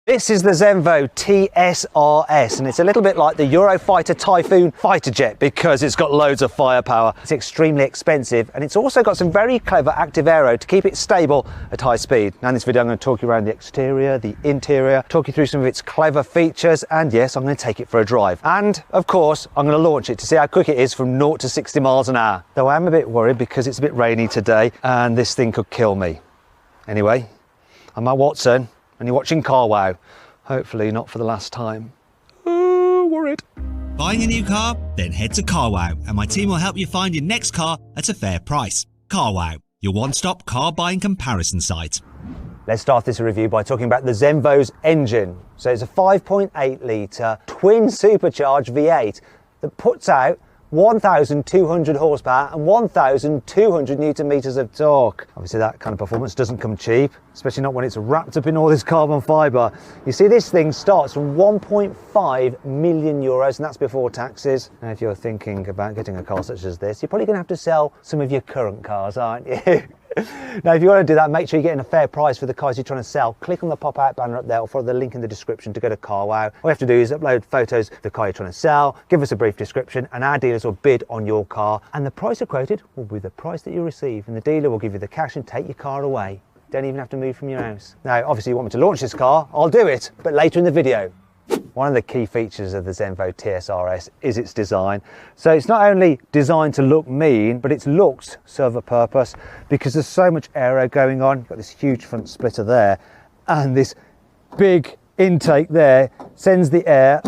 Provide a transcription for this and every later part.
This is the Zenvo TSR-S, and it's a little bit like the Eurofighter Typhoon fighter jet because it's got loads of firepower. It's extremely expensive, and it's also got some very clever active aero to keep it stable at high speed. Now in this video I'm going to talk you around the exterior, the interior, talk you through some of its clever features, and yes, I'm going to take it for a drive. And of course, I'm going to launch it to see how quick it is from 0 to 60 miles an hour. Though I am a bit worried because it's a bit rainy today and this thing could kill me. Anyway, I'm Matt Watson, and you're watching Carwow. Hopefully not for the last time. Worried. Buying a new car? Then head to Carwow and my team will help you find your next car at a fair price. Carwow, your one-stop car buying comparison site. Let's start this review by talking about the Zenvo's engine. So it's a 5.8 litre twin supercharged V8 that puts out 1,200 horsepower and 1,200 newton meters of torque. Obviously that kind of performance doesn't come cheap, especially not when it's wrapped up in all this carbon fibre. You see, this thing starts from 1.5 million euros, and that's before taxes. Now if you're thinking about getting a car such as this, you're probably going to have to sell some of your current cars, aren't you? Now if you want to do that, make sure you're getting a fair price for the cars you're trying to sell. Click on the pop-out banner up there or follow the link in the description to go to Carwow. All you have to do is upload photos of the car you're trying to sell, give us a brief description, and our dealers will bid on your car, and the price you're quoted will be the price that you receive, and the dealer will give you the cash and take your car away. Don't even have to move from your house. Now obviously you want me to launch this car, I'll do it, but later in the video. One of the key features of the Zenvo TSR-S is its design. So it's not only designed to look mean, but its looks serve a purpose because there's so much aero going on. You've got this huge front splitter there, and this big intake there sends the air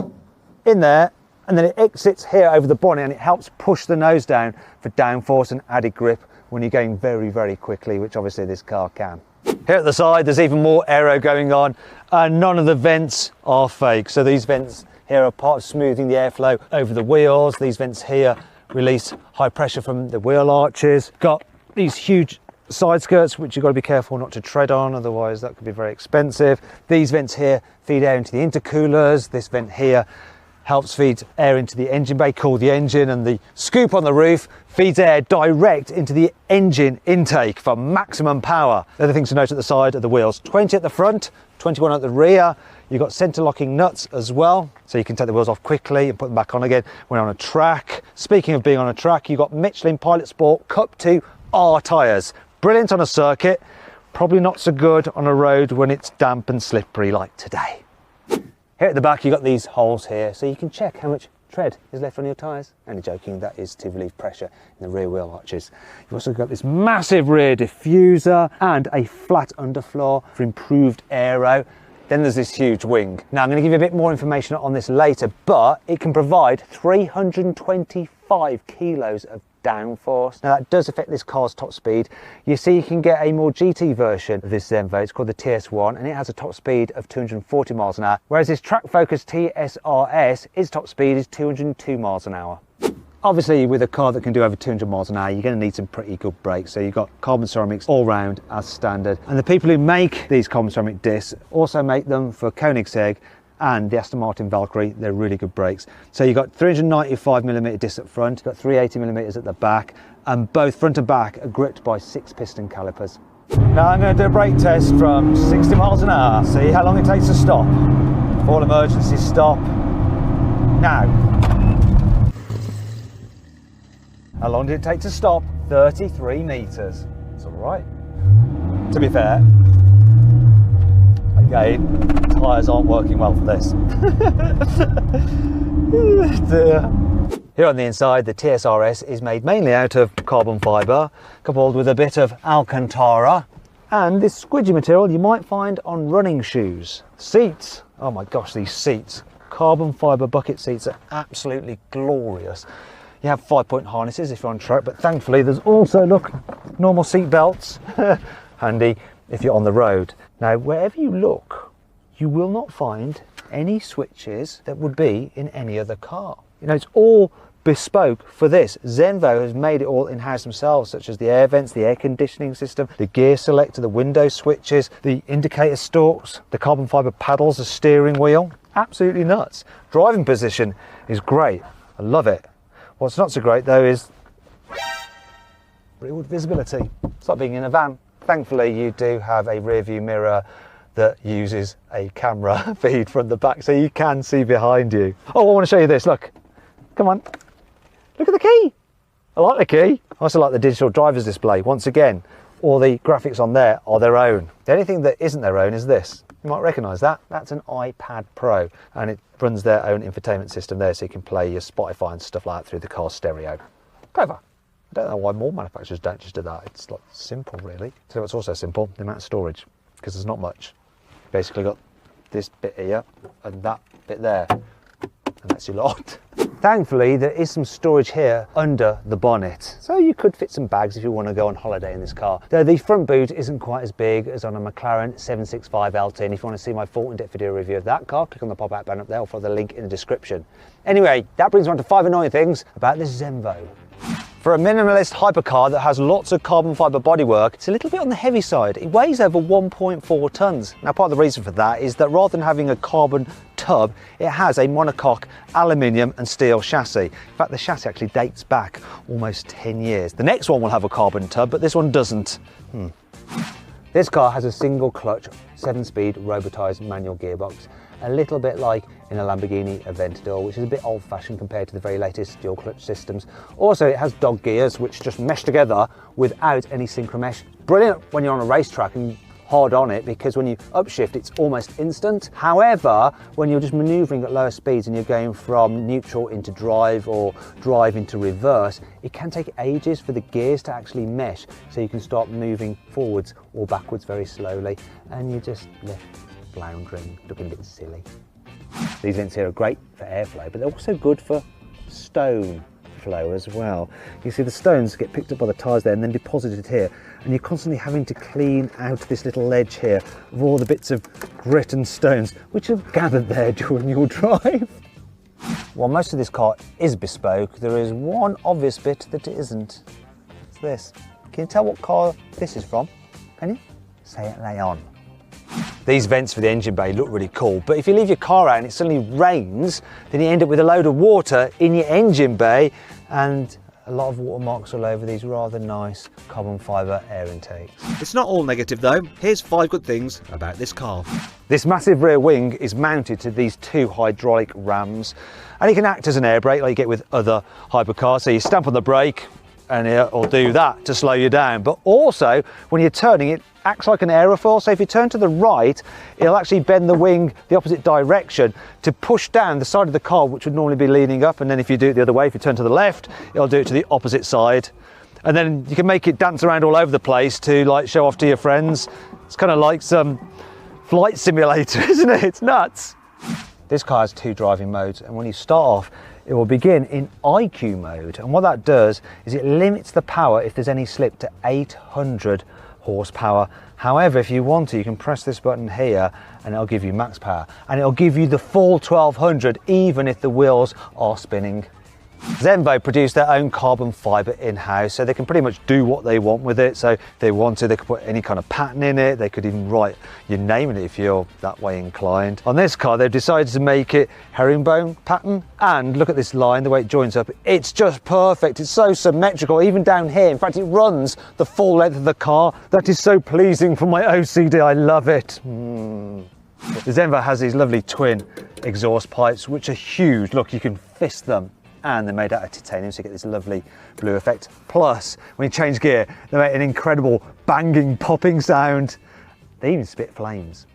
in there, and then it exits here over the bonnet, and it helps push the nose down for downforce and added grip when you're going very, very quickly, which obviously this car can. Here at the side, there's even more aero going on, and none of the vents are fake. So these vents here are part of smoothing the airflow over the wheels. These vents here release high pressure from the wheel arches. Got these huge side skirts, which you've got to be careful not to tread on, otherwise that could be very expensive. These vents here feed air into the intercoolers. This vent here helps feed air into the engine bay, cool the engine, and the scoop on the roof feeds air direct into the engine intake for maximum power. The other things to note at the side are the wheels. 20 at the front, 21 at the rear. You've got centre locking nuts as well, so you can take the wheels off quickly and put them back on again when on a track. Speaking of being on a track, you've got Michelin Pilot Sport Cup 2 R tyres. Brilliant on a circuit, probably not so good on a road when it's damp and slippery like today. Here at the back you've got these holes here, so you can check how much tread is left on your tyres. Only joking, that is to relieve pressure in the rear wheel arches. You've also got this massive rear diffuser and a flat underfloor for improved aero. Then there's this huge wing. Now I'm going to give you a bit more information on this later, but it can provide 325 kilos of downforce. Now that does affect this car's top speed. You see, you can get a more GT version of this Zenvo. It's called the TS1, and it has a top speed of 240 miles an hour, whereas this track-focused TSR-S, its top speed is 202 miles an hour. Obviously, with a car that can do over 200 miles an hour, you're going to need some pretty good brakes. So you've got carbon ceramics all round as standard. And the people who make these carbon ceramic discs also make them for Koenigsegg and the Aston Martin Valkyrie. They're really good brakes. So you've got 395mm discs up front, you've got 380mm at the back, and both front and back are gripped by 6 piston calipers. Now I'm going to do a brake test from 60 miles an hour, see how long it takes to stop. All emergency stop. Now. How long did it take to stop? 33 metres. It's all right. To be fair, again, tyres aren't working well for this. Here on the inside, the TSR-S is made mainly out of carbon fibre, coupled with a bit of Alcantara, and this squidgy material you might find on running shoes. Seats, oh my gosh, these seats. Carbon fibre bucket seats are absolutely glorious. You have 5-point harnesses if you're on track, but thankfully there's also, look, normal seat belts. Handy if you're on the road. Now, wherever you look, you will not find any switches that would be in any other car. You know, it's all bespoke for this. Zenvo has made it all in-house themselves, such as the air vents, the air conditioning system, the gear selector, the window switches, the indicator stalks, the carbon fibre paddles, the steering wheel. Absolutely nuts. Driving position is great. I love it. What's not so great though is rearward visibility. It's like being in a van. Thankfully you do have a rear view mirror that uses a camera feed from the back so you can see behind you. Oh, I want to show you this, look. Come on. Look at the key. I like the key. I also like the digital driver's display. Once again, all the graphics on there are their own. The only thing that isn't their own is this. You might recognise that. That's an iPad Pro, and it runs their own infotainment system there, so you can play your Spotify and stuff like that through the car stereo. Clever. I don't know why more manufacturers don't just do that. It's like simple, really. So it's also simple, the amount of storage, because there's not much. Basically got this bit here and that bit there, and that's your lot. Thankfully, there is some storage here under the bonnet, so you could fit some bags if you want to go on holiday in this car. Though the front boot isn't quite as big as on a McLaren 765 LT, and if you want to see my full in-depth video review of that car, click on the pop-out button up there or follow the link in the description. Anyway, that brings me on to 5 annoying things about this Zenvo. For a minimalist hypercar that has lots of carbon fibre bodywork, it's a little bit on the heavy side. It weighs over 1.4 tonnes. Now, part of the reason for that is that rather than having a carbon tub, it has a monocoque aluminium and steel chassis. In fact, the chassis actually dates back almost 10 years. The next one will have a carbon tub, but this one doesn't. This car has a single clutch, 7-speed robotised manual gearbox, a little bit like in a Lamborghini Aventador, which is a bit old-fashioned compared to the very latest dual clutch systems. Also, it has dog gears, which just mesh together without any synchro mesh. Brilliant when you're on a racetrack and hard on it, because when you upshift, it's almost instant. However, when you're just manoeuvring at lower speeds and you're going from neutral into drive or drive into reverse, it can take ages for the gears to actually mesh, so you can start moving forwards or backwards very slowly, and you're just left floundering, looking a bit silly. These vents here are great for airflow, but they're also good for stone flow as well. You see the stones get picked up by the tyres there and then deposited here, and you're constantly having to clean out this little ledge here of all the bits of grit and stones which have gathered there during your drive. While most of this car is bespoke, there is one obvious bit that it isn't. It's this. Can you tell what car this is from? Can you? Say it Leon. These vents for the engine bay look really cool, but if you leave your car out and it suddenly rains, then you end up with a load of water in your engine bay and a lot of watermarks all over these rather nice carbon fibre air intakes. It's not all negative though. Here's 5 good things about this car. This massive rear wing is mounted to these 2 hydraulic rams, and it can act as an air brake like you get with other hypercars. So you stamp on the brake and it'll do that to slow you down, but also when you're turning, it acts like an aerofoil. So if you turn to the right, it'll actually bend the wing the opposite direction to push down the side of the car, which would normally be leaning up. And then if you do it the other way, if you turn to the left, it'll do it to the opposite side. And then you can make it dance around all over the place to like show off to your friends. It's kind of like some flight simulator, isn't it? It's nuts. This car has 2 driving modes, and when you start off, it will begin in IQ mode. And what that does is it limits the power if there's any slip to 800 horsepower. However, if you want to, you can press this button here and it'll give you max power, and it'll give you the full 1200 even if the wheels are spinning. Zenvo produce their own carbon fibre in-house, so they can pretty much do what they want with it. So if they want to, they could put any kind of pattern in it. They could even write your name in it if you're that way inclined. On this car, they've decided to make it herringbone pattern, and look at this line, the way it joins up. It's just perfect. It's so symmetrical, even down here. In fact, it runs the full length of the car. That is so pleasing for my OCD. I love it. The Zenvo has these lovely twin exhaust pipes, which are huge. Look, you can fist them. And they're made out of titanium, so you get this lovely blue effect. Plus, when you change gear, they make an incredible banging, popping sound. They even spit flames.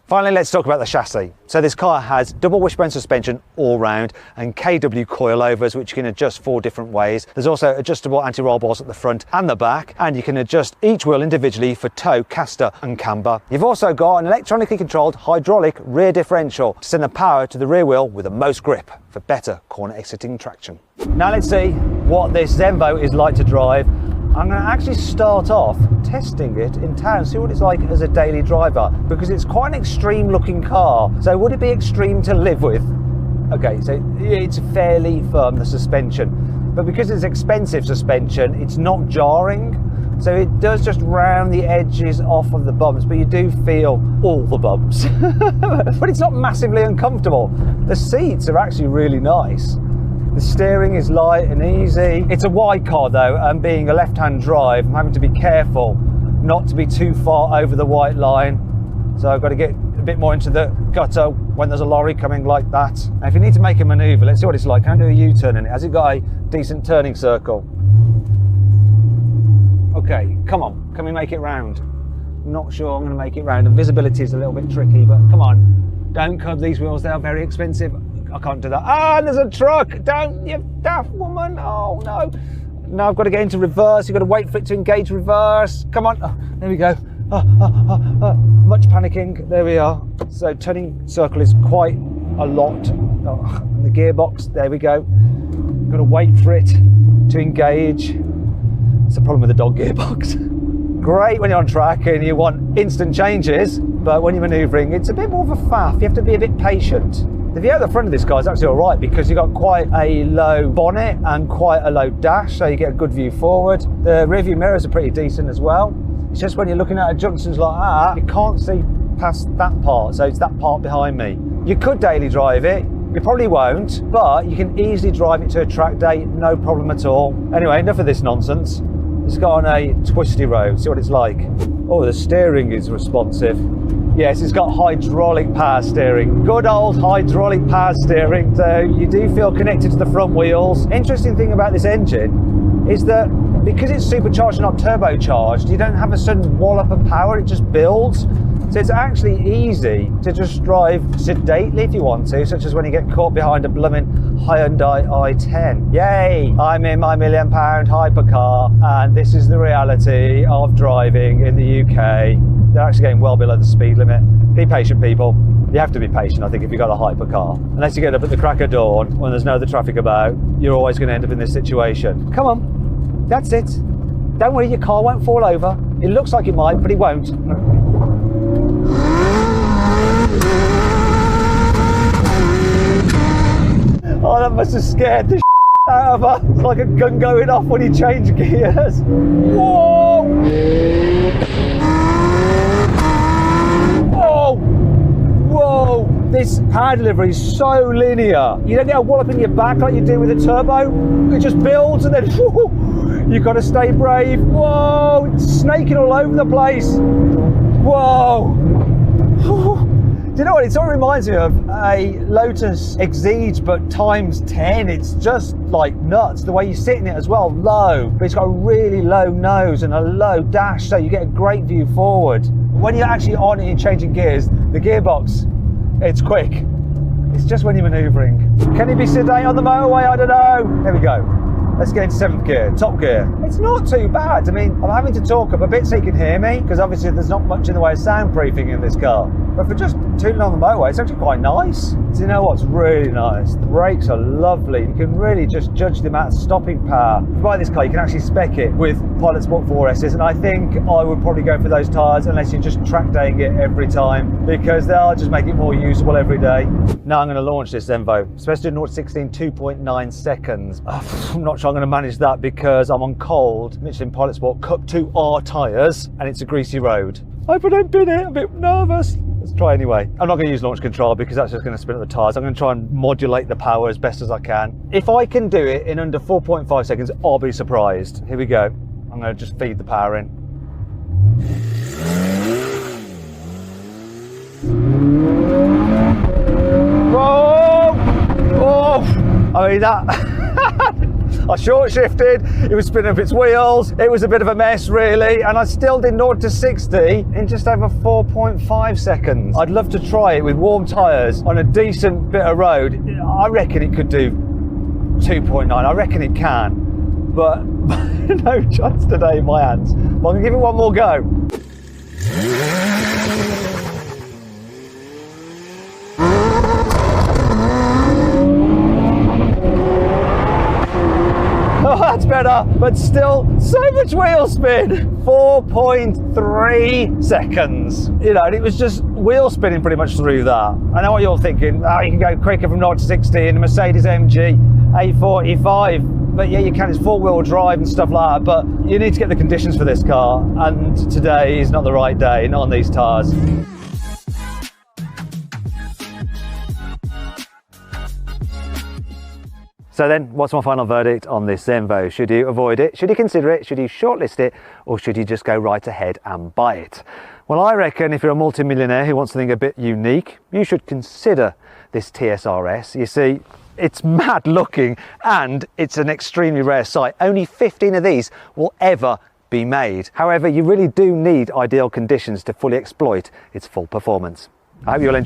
Finally, let's talk about the chassis. So this car has double wishbone suspension all round and KW coilovers, which you can adjust 4 different ways. There's also adjustable anti-roll bars at the front and the back, and you can adjust each wheel individually for tow, caster and camber. You've also got an electronically controlled hydraulic rear differential to send the power to the rear wheel with the most grip for better corner exiting traction. Now let's see what this Zenvo is like to drive. I'm going to actually start off testing it in town, see what it's like as a daily driver, because it's quite an extreme looking car. So would it be extreme to live with? Okay, so it's fairly firm, the suspension, but because it's expensive suspension, it's not jarring. So it does just round the edges off of the bumps, but you do feel all the bumps. But it's not massively uncomfortable. The seats are actually really nice. The steering is light and easy. It's a wide car though, and being a left-hand drive, I'm having to be careful not to be too far over the white line. So I've got to get a bit more into the gutter when there's a lorry coming like that. Now, if you need to make a manoeuvre, let's see what it's like. Can I do a U-turn in it? Has it got a decent turning circle? Okay, come on, can we make it round? I'm not sure I'm going to make it round. The visibility is a little bit tricky, but come on. Don't curb these wheels, they are very expensive. I can't do that. Ah, there's a truck! Don't, you daft woman! Oh no! Now I've got to get into reverse. You've got to wait for it to engage reverse. Come on! Oh, there we go. Much panicking. There we are. So turning circle is quite a lot. Oh, and the gearbox. There we go. Got to wait for it to engage. It's the problem with the dog gearbox. Great when you're on track and you want instant changes, but when you're manoeuvring, it's a bit more of a faff. You have to be a bit patient. The view out the front of this car is actually all right because you've got quite a low bonnet and quite a low dash, so you get a good view forward. The rear view mirrors are pretty decent as well. It's just when you're looking at junctions like that, you can't see past that part, so it's that part behind me. You could daily drive it. You probably won't, but you can easily drive it to a track day, no problem at all. Anyway, enough of this nonsense. Let's go on a twisty road, see what it's like. Oh, the steering is responsive. Yes, it's got hydraulic power steering. Good old hydraulic power steering. So you do feel connected to the front wheels. Interesting thing about this engine is that because it's supercharged and not turbocharged, you don't have a sudden wallop of power, it just builds. So it's actually easy to just drive sedately if you want to, such as when you get caught behind a blooming Hyundai i10. Yay! I'm in my £1 million hypercar, and this is the reality of driving in the UK. They're actually going well below the speed limit. Be patient, people. You have to be patient, I think, if you've got a hypercar. Unless you get up at the crack of dawn when there's no other traffic about, you're always going to end up in this situation. Come on, that's it. Don't worry, your car won't fall over. It looks like it might, but it won't. Oh, that must have scared the out of her. It's like a gun going off when you change gears. Whoa! Whoa! Whoa! This power delivery is so linear. You don't get a wallop in your back like you do with a turbo. It just builds and then whoo, you've got to stay brave. Whoa! It's snaking all over the place. Whoa! Do you know what? It sort of reminds me of a Lotus Exige, but times 10. It's just like nuts. The way you sit in it as well, low, but it's got a really low nose and a low dash, so you get a great view forward. When you're actually on it and changing gears, the gearbox, it's quick. It's just when you're manoeuvring. Can it be sedate on the motorway? I don't know. There we go. Let's get into 7th gear, top gear. It's not too bad. I mean, I'm having to talk up a bit so you can hear me, because obviously there's not much in the way of soundproofing in this car. But for just tooling on the motorway, it's actually quite nice. Do you know what's really nice? The brakes are lovely. You can really just judge the amount of stopping power. If you buy this car, you can actually spec it with Pilot Sport 4Ss, and I think I would probably go for those tyres unless you're just track daying it every time, because they'll just make it more usable every day. Now I'm going to launch this Zenvo. It's supposed to do 0-16 2.9 seconds. I'm not sure I'm going to manage that because I'm on cold Michelin Pilot Sport Cup 2R tyres and it's a greasy road. I hope I don't bin it, I'm a bit nervous. Let's try anyway. I'm not going to use launch control because that's just going to spin up the tyres. I'm going to try and modulate the power as best as I can. If I can do it in under 4.5 seconds, I'll be surprised. Here we go. I'm going to just feed the power in. Whoa! Oh! I mean that... I short shifted, it was spinning up its wheels, it was a bit of a mess really, and I still did 0-60 in just over 4.5 seconds. I'd love to try it with warm tyres on a decent bit of road. I reckon it could do 2.9, I reckon it can, but no chance today in my hands. But I'm going to give it one more go. Oh, that's better, but still so much wheel spin. 4.3 seconds. You know, and it was just wheel spinning pretty much through that. I know what you're thinking. Oh, you can go quicker from 0-60 in a Mercedes MG A45. But yeah, you can. It's 4-wheel drive and stuff like that. But you need to get the conditions for this car. And today is not the right day, not on these tyres. So then, what's my final verdict on this Zenvo? Should you avoid it? Should you consider it? Should you shortlist it? Or should you just go right ahead and buy it? Well, I reckon if you're a multimillionaire who wants something a bit unique, you should consider this TSR-S. You see, it's mad looking and it's an extremely rare sight. Only 15 of these will ever be made. However, you really do need ideal conditions to fully exploit its full performance. I hope you'll enjoy